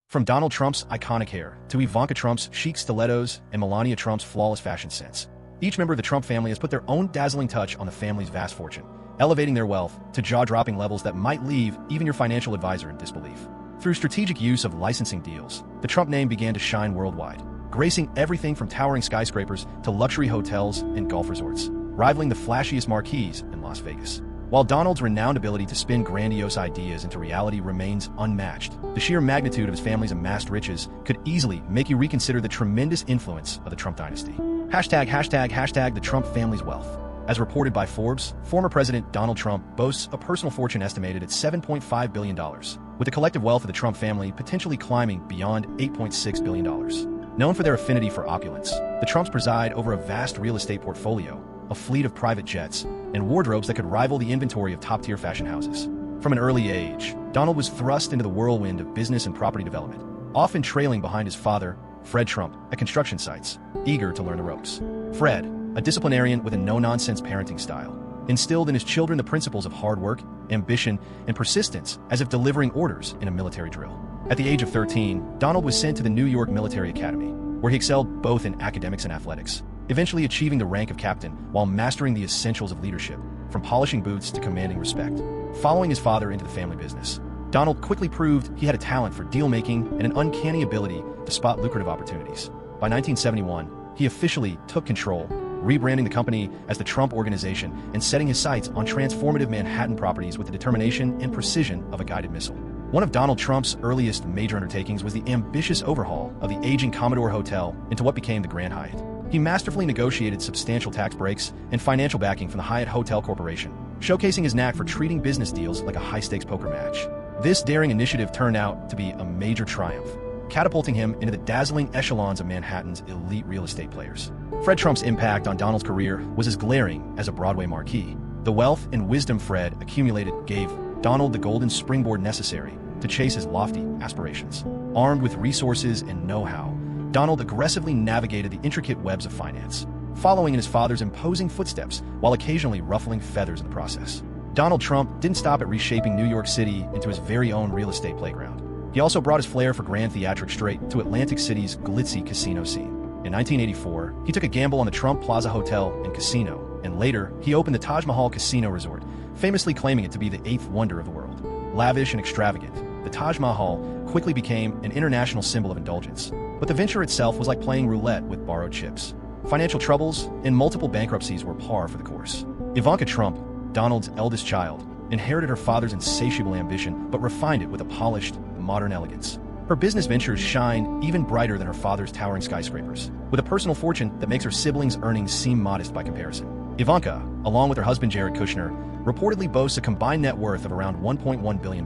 From Donald Trump's iconic hair to Ivanka Trump's chic stilettos and Melania Trump's flawless fashion sense, each member of the Trump family has put their own dazzling touch on the family's vast fortune, elevating their wealth to jaw-dropping levels that might leave even your financial advisor in disbelief. Through strategic use of licensing deals, the Trump name began to shine worldwide, gracing everything from towering skyscrapers to luxury hotels and golf resorts, rivaling the flashiest marquees in Las Vegas. While Donald's renowned ability to spin grandiose ideas into reality remains unmatched, the sheer magnitude of his family's amassed riches could easily make you reconsider the tremendous influence of the Trump dynasty. Hashtag the Trump family's wealth. As reported by Forbes, former President Donald Trump boasts a personal fortune estimated at $7.5 billion, with the collective wealth of the Trump family potentially climbing beyond $8.6 billion. Known for their affinity for opulence, the Trumps preside over a vast real estate portfolio, a fleet of private jets, and wardrobes that could rival the inventory of top-tier fashion houses. From an early age, Donald was thrust into the whirlwind of business and property development, often trailing behind his father, Fred Trump, at construction sites, eager to learn the ropes. Fred, a disciplinarian with a no-nonsense parenting style, instilled in his children the principles of hard work, ambition, and persistence as if delivering orders in a military drill. At the age of 13, Donald was sent to the New York Military Academy, where he excelled both in academics and athletics, eventually achieving the rank of captain while mastering the essentials of leadership, from polishing boots to commanding respect. Following his father into the family business, Donald quickly proved he had a talent for deal-making and an uncanny ability to spot lucrative opportunities. By 1971, he officially took control, rebranding the company as the Trump Organization and setting his sights on transformative Manhattan properties with the determination and precision of a guided missile. One of Donald Trump's earliest major undertakings was the ambitious overhaul of the aging Commodore Hotel into what became the Grand Hyatt. He masterfully negotiated substantial tax breaks and financial backing from the Hyatt Hotel Corporation, showcasing his knack for treating business deals like a high-stakes poker match. This daring initiative turned out to be a major triumph, catapulting him into the dazzling echelons of Manhattan's elite real estate players. Fred Trump's impact on Donald's career was as glaring as a Broadway marquee. The wealth and wisdom Fred accumulated gave Donald the golden springboard necessary to chase his lofty aspirations. Armed with resources and know-how, Donald aggressively navigated the intricate webs of finance, following in his father's imposing footsteps while occasionally ruffling feathers in the process. Donald Trump didn't stop at reshaping New York City into his very own real estate playground. He also brought his flair for grand theatrics straight to Atlantic City's glitzy casino scene. In 1984, he took a gamble on the Trump Plaza Hotel and Casino, and later, he opened the Taj Mahal Casino Resort, famously claiming it to be the eighth wonder of the world. Lavish and extravagant, the Taj Mahal quickly became an international symbol of indulgence, but the venture itself was like playing roulette with borrowed chips. Financial troubles and multiple bankruptcies were par for the course. Ivanka Trump, Donald's eldest child, inherited her father's insatiable ambition but refined it with a polished, modern elegance. Her business ventures shine even brighter than her father's towering skyscrapers, with a personal fortune that makes her siblings' earnings seem modest by comparison. Ivanka, along with her husband Jared Kushner, reportedly boasts a combined net worth of around $1.1 billion,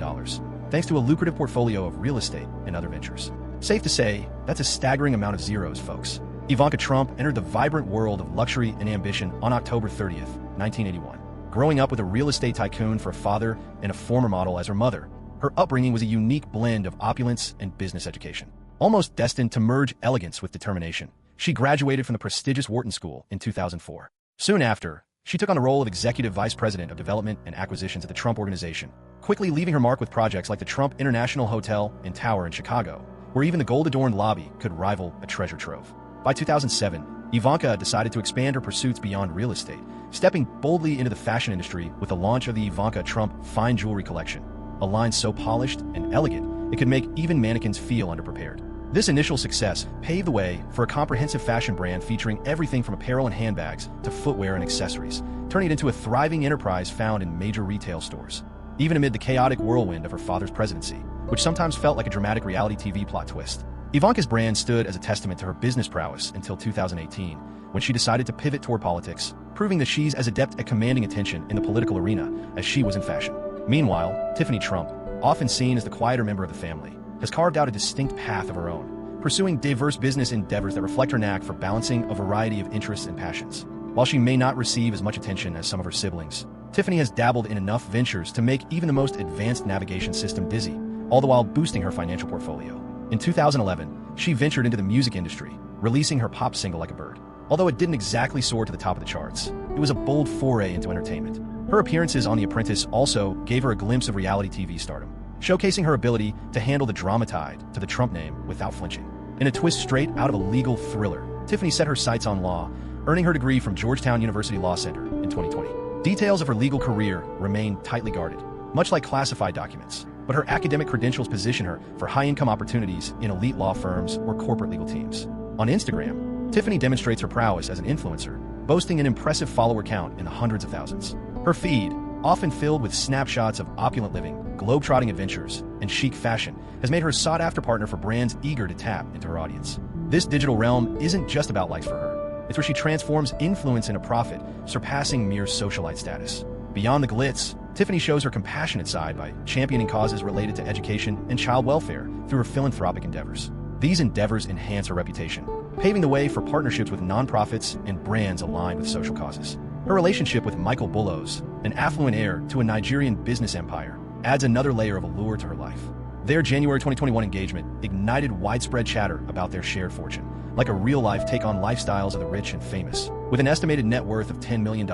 thanks to a lucrative portfolio of real estate and other ventures. Safe to say, that's a staggering amount of zeros, folks. Ivanka Trump entered the vibrant world of luxury and ambition on October 30th, 1981. Growing up with a real estate tycoon for a father and a former model as her mother, her upbringing was a unique blend of opulence and business education. Almost destined to merge elegance with determination, she graduated from the prestigious Wharton School in 2004. Soon after, she took on the role of Executive Vice President of Development and Acquisitions at the Trump Organization, quickly leaving her mark with projects like the Trump International Hotel and Tower in Chicago, where even the gold-adorned lobby could rival a treasure trove. By 2007, Ivanka decided to expand her pursuits beyond real estate, stepping boldly into the fashion industry with the launch of the Ivanka Trump Fine Jewelry Collection, a line so polished and elegant it could make even mannequins feel underprepared. This initial success paved the way for a comprehensive fashion brand featuring everything from apparel and handbags to footwear and accessories, turning it into a thriving enterprise found in major retail stores. Even amid the chaotic whirlwind of her father's presidency, which sometimes felt like a dramatic reality TV plot twist, Ivanka's brand stood as a testament to her business prowess until 2018, when she decided to pivot toward politics, proving that she's as adept at commanding attention in the political arena as she was in fashion. Meanwhile, Tiffany Trump, often seen as the quieter member of the family, has carved out a distinct path of her own, pursuing diverse business endeavors that reflect her knack for balancing a variety of interests and passions. While she may not receive as much attention as some of her siblings, Tiffany has dabbled in enough ventures to make even the most advanced navigation system dizzy, all the while boosting her financial portfolio. In 2011, she ventured into the music industry, releasing her pop single Like a Bird. Although it didn't exactly soar to the top of the charts, it was a bold foray into entertainment. Her appearances on The Apprentice also gave her a glimpse of reality TV stardom, showcasing her ability to handle the drama tied to the Trump name without flinching. In a twist straight out of a legal thriller, Tiffany set her sights on law, earning her degree from Georgetown University Law Center in 2020. Details of her legal career remain tightly guarded, much like classified documents, but her academic credentials position her for high-income opportunities in elite law firms or corporate legal teams. On Instagram, Tiffany demonstrates her prowess as an influencer, boasting an impressive follower count in the hundreds of thousands. Her feed, often filled with snapshots of opulent living, globe-trotting adventures, and chic fashion, has made her a sought-after partner for brands eager to tap into her audience. This digital realm isn't just about likes for her. It's where she transforms influence into profit, surpassing mere socialite status. Beyond the glitz, Tiffany shows her compassionate side by championing causes related to education and child welfare through her philanthropic endeavors. These endeavors enhance her reputation, paving the way for partnerships with nonprofits and brands aligned with social causes. Her relationship with Michael Bullows, an affluent heir to a Nigerian business empire, adds another layer of allure to her life. Their January 2021 engagement ignited widespread chatter about their shared fortune, like a real-life take on lifestyles of the rich and famous. With an estimated net worth of $10 million,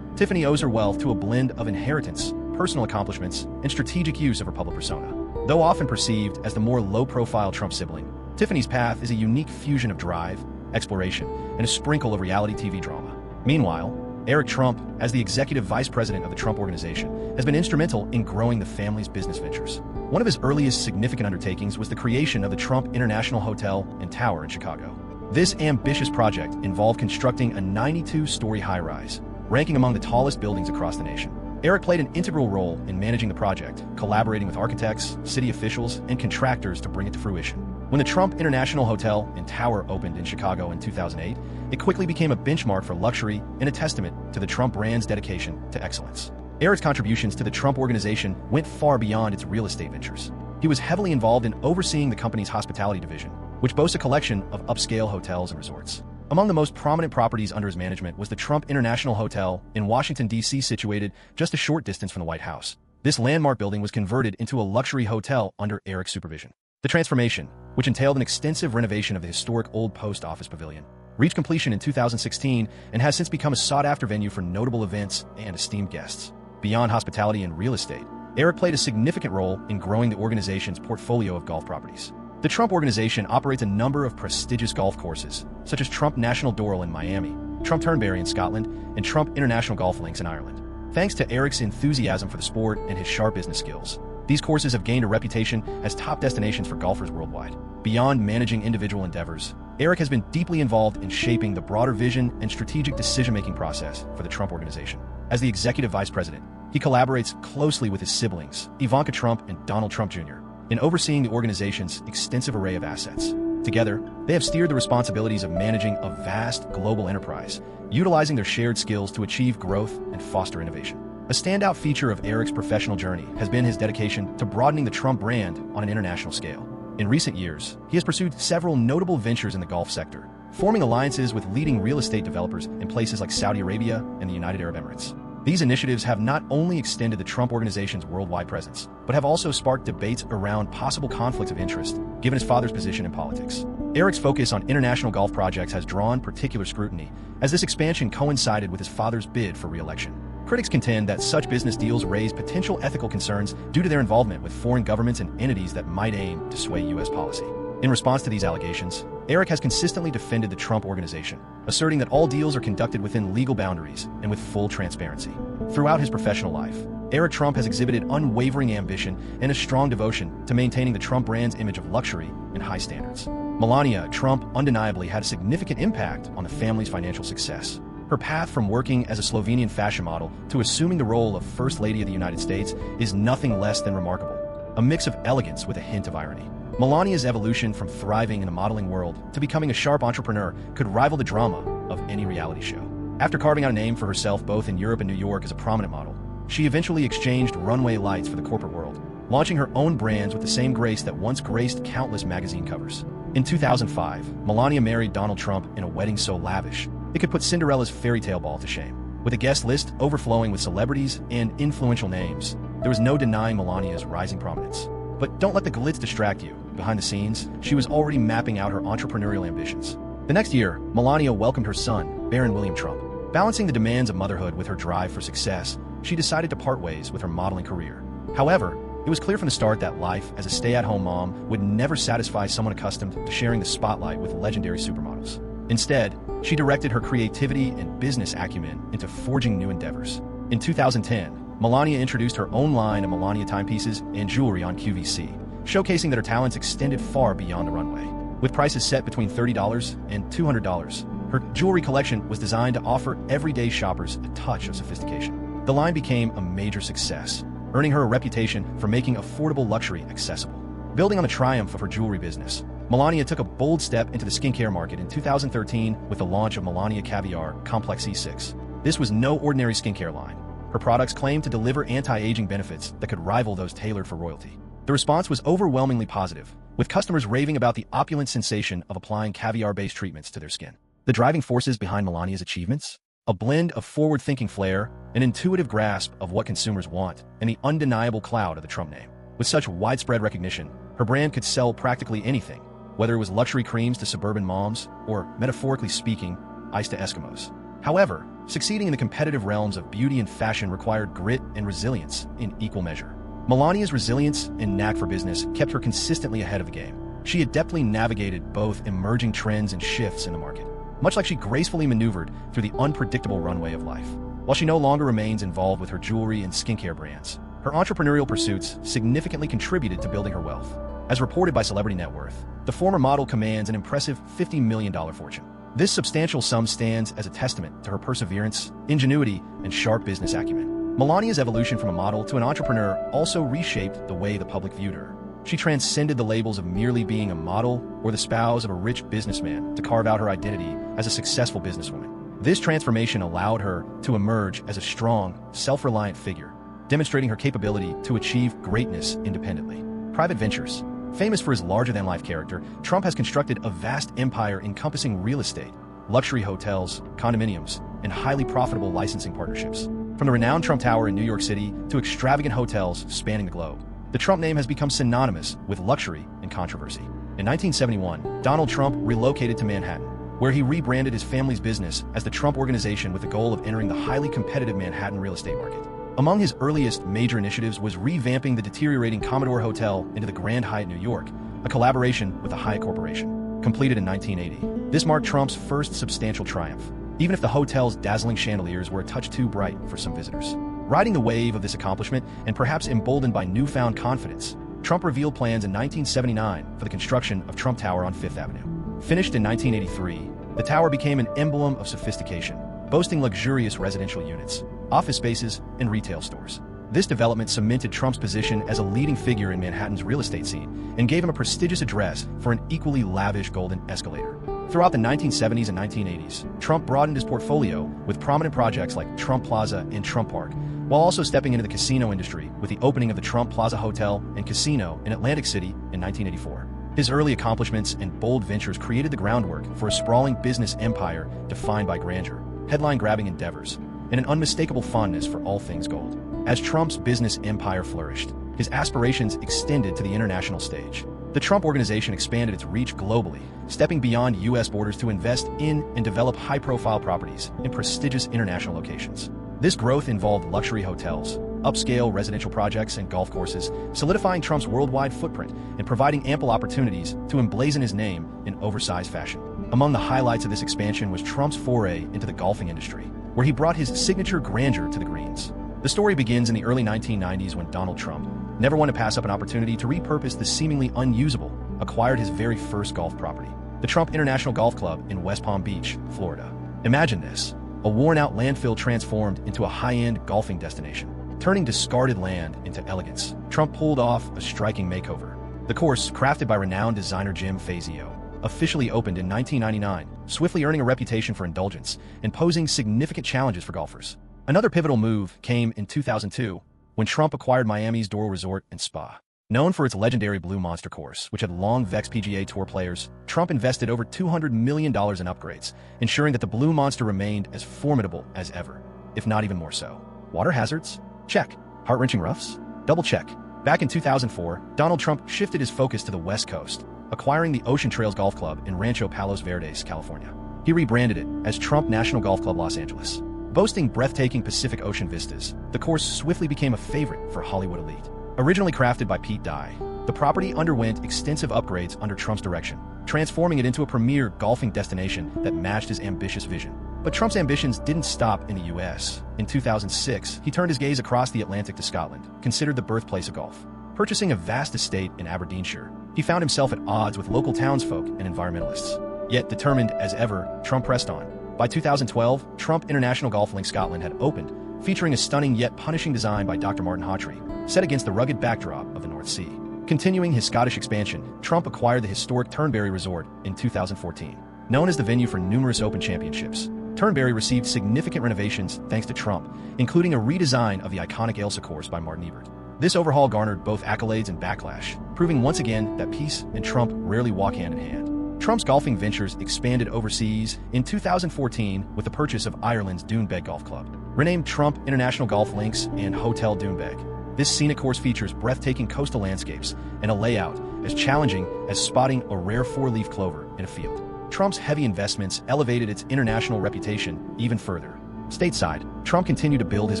Tiffany owes her wealth to a blend of inheritance, personal accomplishments, and strategic use of her public persona. Though often perceived as the more low-profile Trump sibling, Tiffany's path is a unique fusion of drive, exploration, and a sprinkle of reality TV drama. Meanwhile, Eric Trump, as the executive vice president of the Trump Organization, has been instrumental in growing the family's business ventures. One of his earliest significant undertakings was the creation of the Trump International Hotel and Tower in Chicago. This ambitious project involved constructing a 92-story high-rise, ranking among the tallest buildings across the nation. Eric played an integral role in managing the project, collaborating with architects, city officials, and contractors to bring it to fruition. When the Trump International Hotel and Tower opened in Chicago in 2008, it quickly became a benchmark for luxury and a testament to the Trump brand's dedication to excellence. Eric's contributions to the Trump Organization went far beyond its real estate ventures. He was heavily involved in overseeing the company's hospitality division, which boasts a collection of upscale hotels and resorts. Among the most prominent properties under his management was the Trump International Hotel in Washington, D.C., situated just a short distance from the White House. This landmark building was converted into a luxury hotel under Eric's supervision. The transformation, which entailed an extensive renovation of the historic Old Post Office Pavilion, reached completion in 2016 and has since become a sought-after venue for notable events and esteemed guests. Beyond hospitality and real estate, Eric played a significant role in growing the organization's portfolio of golf properties. The Trump Organization operates a number of prestigious golf courses, such as Trump National Doral in Miami, Trump Turnberry in Scotland, and Trump International Golf Links in Ireland. Thanks to Eric's enthusiasm for the sport and his sharp business skills, these courses have gained a reputation as top destinations for golfers worldwide. Beyond managing individual endeavors, Eric has been deeply involved in shaping the broader vision and strategic decision-making process for the Trump Organization. As the executive vice president, he collaborates closely with his siblings, Ivanka Trump and Donald Trump Jr., in overseeing the organization's extensive array of assets. Together, they have steered the responsibilities of managing a vast global enterprise, utilizing their shared skills to achieve growth and foster innovation. A standout feature of Eric's professional journey has been his dedication to broadening the Trump brand on an international scale. In recent years, he has pursued several notable ventures in the golf sector, forming alliances with leading real estate developers in places like Saudi Arabia and the United Arab Emirates. These initiatives have not only extended the Trump Organization's worldwide presence, but have also sparked debates around possible conflicts of interest, given his father's position in politics. Eric's focus on international golf projects has drawn particular scrutiny, as this expansion coincided with his father's bid for re-election. Critics contend that such business deals raise potential ethical concerns due to their involvement with foreign governments and entities that might aim to sway U.S. policy. In response to these allegations, Eric has consistently defended the Trump Organization, asserting that all deals are conducted within legal boundaries and with full transparency. Throughout his professional life, Eric Trump has exhibited unwavering ambition and a strong devotion to maintaining the Trump brand's image of luxury and high standards. Melania Trump undeniably had a significant impact on the family's financial success. Her path from working as a Slovenian fashion model to assuming the role of First Lady of the United States is nothing less than remarkable, a mix of elegance with a hint of irony. Melania's evolution from thriving in the modeling world to becoming a sharp entrepreneur could rival the drama of any reality show. After carving out a name for herself both in Europe and New York as a prominent model, she eventually exchanged runway lights for the corporate world, launching her own brands with the same grace that once graced countless magazine covers. In 2005, Melania married Donald Trump in a wedding so lavish, it could put Cinderella's fairy tale ball to shame. With a guest list overflowing with celebrities and influential names, there was no denying Melania's rising prominence. But don't let the glitz distract you. Behind the scenes, she was already mapping out her entrepreneurial ambitions. The next year, Melania welcomed her son, Barron William Trump. Balancing the demands of motherhood with her drive for success, she decided to part ways with her modeling career. However, it It was clear from the start that life as a stay-at-home mom would never satisfy someone accustomed to sharing the spotlight with legendary supermodels. Instead, she directed her creativity and business acumen into forging new endeavors. In 2010, Melania introduced her own line of Melania timepieces and jewelry on QVC, showcasing that her talents extended far beyond the runway. With prices set between $30 and $200, her jewelry collection was designed to offer everyday shoppers a touch of sophistication. The line became a major success, earning her a reputation for making affordable luxury accessible. Building on the triumph of her jewelry business, Melania took a bold step into the skincare market in 2013 with the launch of Melania Caviar Complex E6. This was no ordinary skincare line. Her products claimed to deliver anti-aging benefits that could rival those tailored for royalty. The response was overwhelmingly positive, with customers raving about the opulent sensation of applying caviar-based treatments to their skin. The driving forces behind Melania's achievements? A blend of forward-thinking flair, an intuitive grasp of what consumers want, and the undeniable clout of the Trump name. With such widespread recognition, her brand could sell practically anything, whether it was luxury creams to suburban moms or, metaphorically speaking, ice to Eskimos. However, succeeding in the competitive realms of beauty and fashion required grit and resilience in equal measure. Melania's resilience and knack for business kept her consistently ahead of the game. She adeptly navigated both emerging trends and shifts in the market, much like she gracefully maneuvered through the unpredictable runway of life. While she no longer remains involved with her jewelry and skincare brands, her entrepreneurial pursuits significantly contributed to building her wealth. As reported by Celebrity Net Worth, the former model commands an impressive $50 million fortune. This substantial sum stands as a testament to her perseverance, ingenuity, and sharp business acumen. Melania's evolution from a model to an entrepreneur also reshaped the way the public viewed her. She transcended the labels of merely being a model or the spouse of a rich businessman to carve out her identity as a successful businesswoman. This transformation allowed her to emerge as a strong, self-reliant figure, demonstrating her capability to achieve greatness independently. Private ventures. Famous for his larger-than-life character, Trump has constructed a vast empire encompassing real estate, luxury hotels, condominiums, and highly profitable licensing partnerships. From the renowned Trump Tower in New York City to extravagant hotels spanning the globe, the Trump name has become synonymous with luxury and controversy. In 1971, Donald Trump relocated to Manhattan, where he rebranded his family's business as the Trump Organization with the goal of entering the highly competitive Manhattan real estate market. Among his earliest major initiatives was revamping the deteriorating Commodore Hotel into the Grand Hyatt New York, a collaboration with the Hyatt Corporation. Completed in 1980, this marked Trump's first substantial triumph, even if the hotel's dazzling chandeliers were a touch too bright for some visitors. Riding the wave of this accomplishment, and perhaps emboldened by newfound confidence, Trump revealed plans in 1979 for the construction of Trump Tower on Fifth Avenue. Finished in 1983, the tower became an emblem of sophistication, boasting luxurious residential units, office spaces, and retail stores. This development cemented Trump's position as a leading figure in Manhattan's real estate scene and gave him a prestigious address for an equally lavish golden escalator. Throughout the 1970s and 1980s, Trump broadened his portfolio with prominent projects like Trump Plaza and Trump Park, while also stepping into the casino industry with the opening of the Trump Plaza Hotel and Casino in Atlantic City in 1984. His early accomplishments and bold ventures created the groundwork for a sprawling business empire defined by grandeur, headline-grabbing endeavors, and an unmistakable fondness for all things gold. As Trump's business empire flourished, his aspirations extended to the international stage. The Trump Organization expanded its reach globally, stepping beyond U.S. borders to invest in and develop high-profile properties in prestigious international locations. This growth involved luxury hotels, upscale residential projects, and golf courses, solidifying Trump's worldwide footprint and providing ample opportunities to emblazon his name in oversized fashion. Among the highlights of this expansion was Trump's foray into the golfing industry, where he brought his signature grandeur to the greens. The story begins in the early 1990s when Donald Trump, never one to pass up an opportunity to repurpose the seemingly unusable, acquired his very first golf property, the Trump International Golf Club in West Palm Beach, Florida. Imagine this, a worn-out landfill transformed into a high-end golfing destination. Turning discarded land into elegance, Trump pulled off a striking makeover. The course, crafted by renowned designer Jim Fazio, officially opened in 1999, swiftly earning a reputation for indulgence and posing significant challenges for golfers. Another pivotal move came in 2002, when Trump acquired Miami's Doral Resort and Spa. Known for its legendary Blue Monster course, which had long vexed PGA Tour players, Trump invested over $200 million in upgrades, ensuring that the Blue Monster remained as formidable as ever, if not even more so. Water hazards? Check. Heart-wrenching roughs? Double check. Back in 2004, Donald Trump shifted his focus to the West Coast, acquiring the Ocean Trails Golf Club in Rancho Palos Verdes, California. He rebranded it as Trump National Golf Club Los Angeles. Boasting breathtaking Pacific Ocean vistas, the course swiftly became a favorite for Hollywood elite. Originally crafted by Pete Dye, the property underwent extensive upgrades under Trump's direction, transforming it into a premier golfing destination that matched his ambitious vision. But Trump's ambitions didn't stop in the U.S. In 2006, he turned his gaze across the Atlantic to Scotland, considered the birthplace of golf. Purchasing a vast estate in Aberdeenshire, he found himself at odds with local townsfolk and environmentalists. Yet, determined as ever, Trump pressed on. By 2012, Trump International Golf Links Scotland had opened, featuring a stunning yet punishing design by Dr. Martin Hawtrey, set against the rugged backdrop of the North Sea. Continuing his Scottish expansion, Trump acquired the historic Turnberry Resort in 2014. Known as the venue for numerous Open Championships, Turnberry received significant renovations thanks to Trump, including a redesign of the iconic Ailsa course by Martin Ebert. This overhaul garnered both accolades and backlash, proving once again that peace and Trump rarely walk hand in hand. Trump's golfing ventures expanded overseas in 2014 with the purchase of Ireland's Doonbeg Golf Club. Renamed Trump International Golf Links and Hotel Doonbeg, this scenic course features breathtaking coastal landscapes and a layout as challenging as spotting a rare four-leaf clover in a field. Trump's heavy investments elevated its international reputation even further. Stateside, Trump continued to build his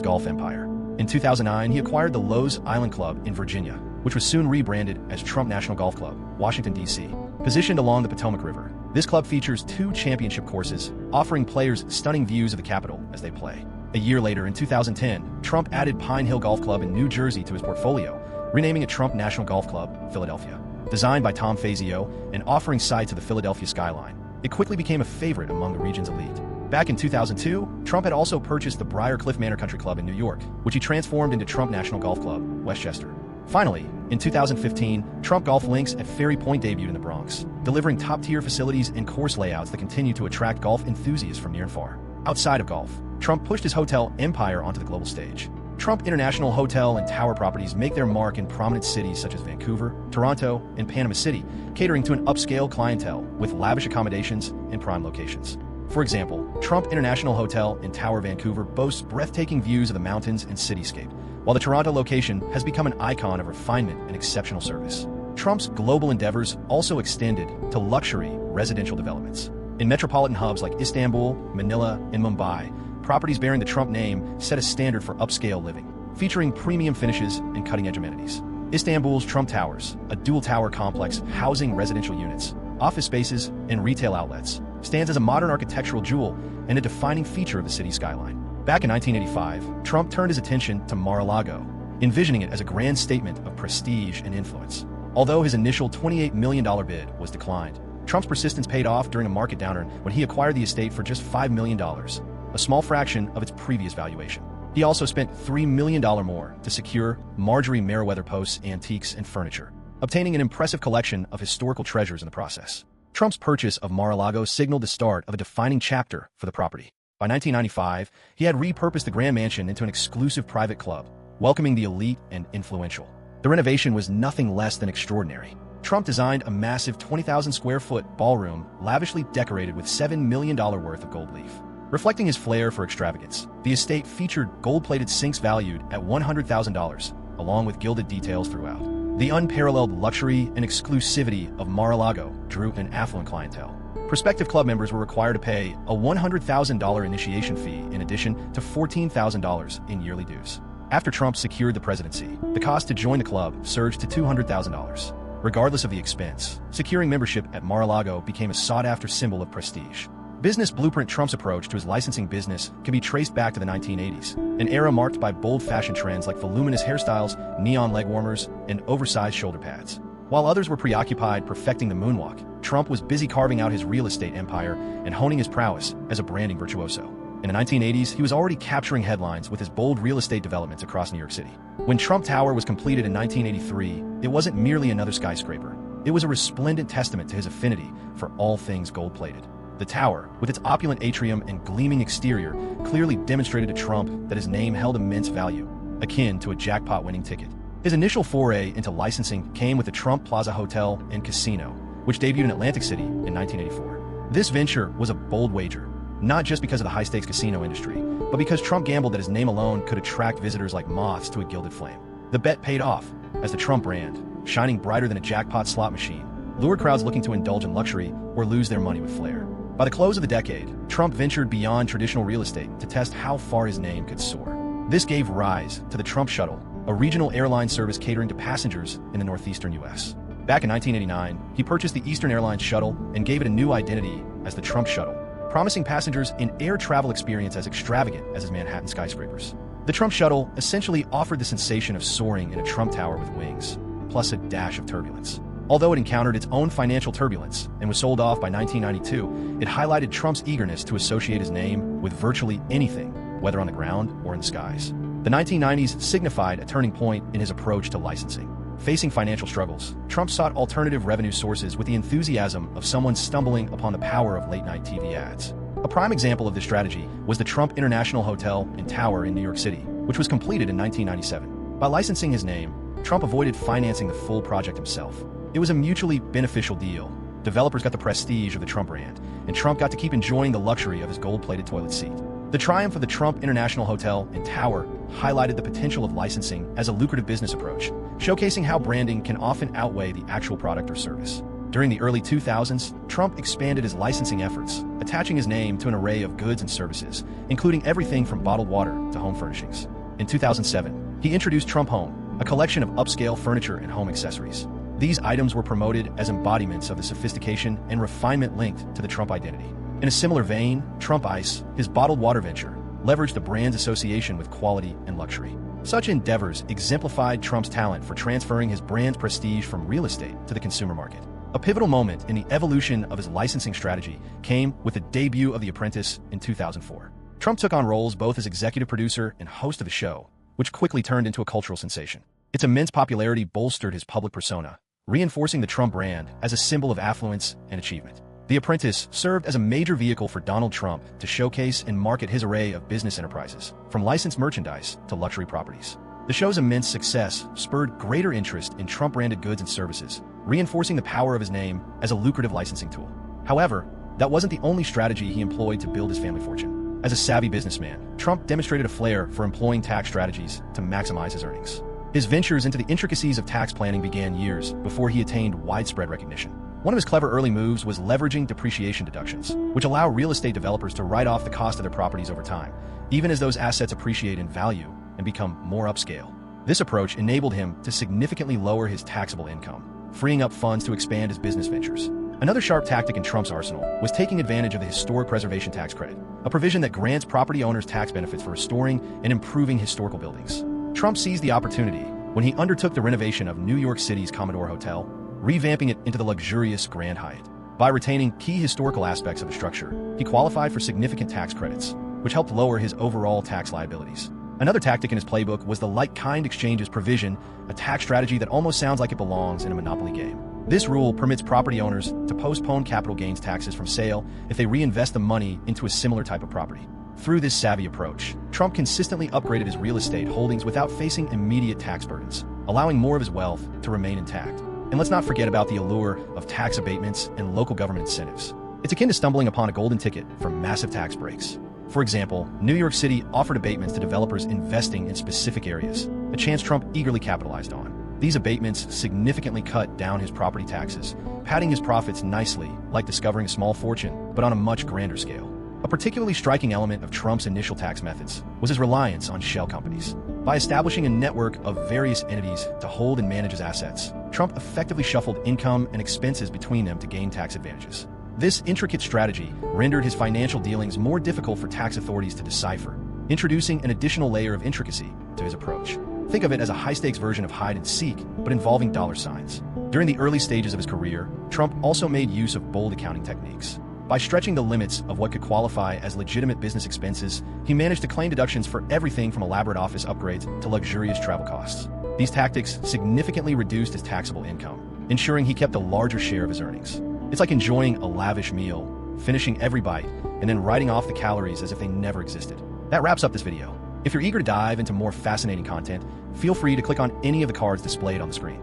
golf empire. In 2009, he acquired the Lowe's Island Club in Virginia, which was soon rebranded as Trump National Golf Club, Washington, D.C. Positioned along the Potomac River, this club features 2 championship courses, offering players stunning views of the Capitol as they play. A year later, in 2010, Trump added Pine Hill Golf Club in New Jersey to his portfolio, renaming it Trump National Golf Club, Philadelphia. Designed by Tom Fazio and offering sight to the Philadelphia skyline, it quickly became a favorite among the region's elite. Back in 2002, Trump had also purchased the Briarcliff Manor Country Club in New York, which he transformed into Trump National Golf Club, Westchester. Finally, in 2015, Trump Golf Links at Ferry Point debuted in the Bronx, delivering top-tier facilities and course layouts that continue to attract golf enthusiasts from near and far. Outside of golf, Trump pushed his hotel empire onto the global stage. Trump International Hotel and Tower properties make their mark in prominent cities such as Vancouver, Toronto, and Panama City, catering to an upscale clientele with lavish accommodations and prime locations. For example, Trump International Hotel in Tower, Vancouver boasts breathtaking views of the mountains and cityscape, while the Toronto location has become an icon of refinement and exceptional service. Trump's global endeavors also extended to luxury residential developments. In metropolitan hubs like Istanbul, Manila, and Mumbai, properties bearing the Trump name set a standard for upscale living, featuring premium finishes and cutting-edge amenities. Istanbul's Trump Towers, a dual-tower complex housing residential units, office spaces, and retail outlets, stands as a modern architectural jewel and a defining feature of the city's skyline. Back in 1985, Trump turned his attention to Mar-a-Lago, envisioning it as a grand statement of prestige and influence. Although his initial $28 million bid was declined, Trump's persistence paid off during a market downturn when he acquired the estate for just $5 million, a small fraction of its previous valuation. He also spent $3 million more to secure Marjorie Merriweather Post's antiques and furniture, obtaining an impressive collection of historical treasures in the process. Trump's purchase of Mar-a-Lago signaled the start of a defining chapter for the property. By 1995, he had repurposed the Grand Mansion into an exclusive private club, welcoming the elite and influential. The renovation was nothing less than extraordinary. Trump designed a massive 20,000-square-foot ballroom lavishly decorated with $7 million worth of gold leaf. Reflecting his flair for extravagance, the estate featured gold-plated sinks valued at $100,000, along with gilded details throughout. The unparalleled luxury and exclusivity of Mar-a-Lago drew an affluent clientele. Prospective club members were required to pay a $100,000 initiation fee in addition to $14,000 in yearly dues. After Trump secured the presidency, the cost to join the club surged to $200,000. Regardless of the expense, securing membership at Mar-a-Lago became a sought-after symbol of prestige. Business blueprint Trump's approach to his licensing business can be traced back to the 1980s, an era marked by bold fashion trends like voluminous hairstyles, neon leg warmers, and oversized shoulder pads. While others were preoccupied perfecting the moonwalk, Trump was busy carving out his real estate empire and honing his prowess as a branding virtuoso. In the 1980s, he was already capturing headlines with his bold real estate developments across New York City. When Trump Tower was completed in 1983, it wasn't merely another skyscraper. It was a resplendent testament to his affinity for all things gold-plated. The tower, with its opulent atrium and gleaming exterior, clearly demonstrated to Trump that his name held immense value, akin to a jackpot-winning ticket. His initial foray into licensing came with the Trump Plaza Hotel and Casino, which debuted in Atlantic City in 1984. This venture was a bold wager, not just because of the high-stakes casino industry, but because Trump gambled that his name alone could attract visitors like moths to a gilded flame. The bet paid off, as the Trump brand, shining brighter than a jackpot slot machine, lured crowds looking to indulge in luxury or lose their money with flair. By the close of the decade, Trump ventured beyond traditional real estate to test how far his name could soar. This gave rise to the Trump Shuttle, a regional airline service catering to passengers in the northeastern U.S. Back in 1989, he purchased the Eastern Airlines shuttle and gave it a new identity as the Trump Shuttle, promising passengers an air travel experience as extravagant as his Manhattan skyscrapers. The Trump Shuttle essentially offered the sensation of soaring in a Trump Tower with wings, plus a dash of turbulence. Although it encountered its own financial turbulence and was sold off by 1992, it highlighted Trump's eagerness to associate his name with virtually anything, whether on the ground or in the skies. The 1990s signified a turning point in his approach to licensing. Facing financial struggles, Trump sought alternative revenue sources with the enthusiasm of someone stumbling upon the power of late-night TV ads. A prime example of this strategy was the Trump International Hotel and Tower in New York City, which was completed in 1997. By licensing his name, Trump avoided financing the full project himself. It was a mutually beneficial deal. Developers got the prestige of the Trump brand, and Trump got to keep enjoying the luxury of his gold-plated toilet seat. The triumph of the Trump International Hotel and Tower highlighted the potential of licensing as a lucrative business approach, showcasing how branding can often outweigh the actual product or service. During the early 2000s, Trump expanded his licensing efforts, attaching his name to an array of goods and services, including everything from bottled water to home furnishings. In 2007, he introduced Trump Home, a collection of upscale furniture and home accessories. These items were promoted as embodiments of the sophistication and refinement linked to the Trump identity. In a similar vein, Trump Ice, his bottled water venture, leveraged the brand's association with quality and luxury. Such endeavors exemplified Trump's talent for transferring his brand's prestige from real estate to the consumer market. A pivotal moment in the evolution of his licensing strategy came with the debut of The Apprentice in 2004. Trump took on roles both as executive producer and host of the show, which quickly turned into a cultural sensation. Its immense popularity bolstered his public persona, reinforcing the Trump brand as a symbol of affluence and achievement. The Apprentice served as a major vehicle for Donald Trump to showcase and market his array of business enterprises, from licensed merchandise to luxury properties. The show's immense success spurred greater interest in Trump-branded goods and services, reinforcing the power of his name as a lucrative licensing tool. However, that wasn't the only strategy he employed to build his family fortune. As a savvy businessman, Trump demonstrated a flair for employing tax strategies to maximize his earnings. His ventures into the intricacies of tax planning began years before he attained widespread recognition. One of his clever early moves was leveraging depreciation deductions, which allow real estate developers to write off the cost of their properties over time, even as those assets appreciate in value and become more upscale. This approach enabled him to significantly lower his taxable income, freeing up funds to expand his business ventures. Another sharp tactic in Trump's arsenal was taking advantage of the Historic Preservation Tax Credit, a provision that grants property owners tax benefits for restoring and improving historical buildings. Trump seized the opportunity when he undertook the renovation of New York City's Commodore Hotel, revamping it into the luxurious Grand Hyatt. By retaining key historical aspects of the structure, he qualified for significant tax credits, which helped lower his overall tax liabilities. Another tactic in his playbook was the like-kind exchanges provision, a tax strategy that almost sounds like it belongs in a monopoly game. This rule permits property owners to postpone capital gains taxes from sale if they reinvest the money into a similar type of property. Through this savvy approach, Trump consistently upgraded his real estate holdings without facing immediate tax burdens, allowing more of his wealth to remain intact. And let's not forget about the allure of tax abatements and local government incentives. It's akin to stumbling upon a golden ticket for massive tax breaks. For example, New York City offered abatements to developers investing in specific areas, a chance Trump eagerly capitalized on. These abatements significantly cut down his property taxes, padding his profits nicely, like discovering a small fortune, but on a much grander scale. A particularly striking element of Trump's initial tax methods was his reliance on shell companies. By establishing a network of various entities to hold and manage his assets, Trump effectively shuffled income and expenses between them to gain tax advantages. This intricate strategy rendered his financial dealings more difficult for tax authorities to decipher, introducing an additional layer of intricacy to his approach. Think of it as a high-stakes version of hide and seek, but involving dollar signs. During the early stages of his career, Trump also made use of bold accounting techniques. By stretching the limits of what could qualify as legitimate business expenses, he managed to claim deductions for everything from elaborate office upgrades to luxurious travel costs. These tactics significantly reduced his taxable income, ensuring he kept a larger share of his earnings. It's like enjoying a lavish meal, finishing every bite, and then writing off the calories as if they never existed. That wraps up this video. If you're eager to dive into more fascinating content, feel free to click on any of the cards displayed on the screen.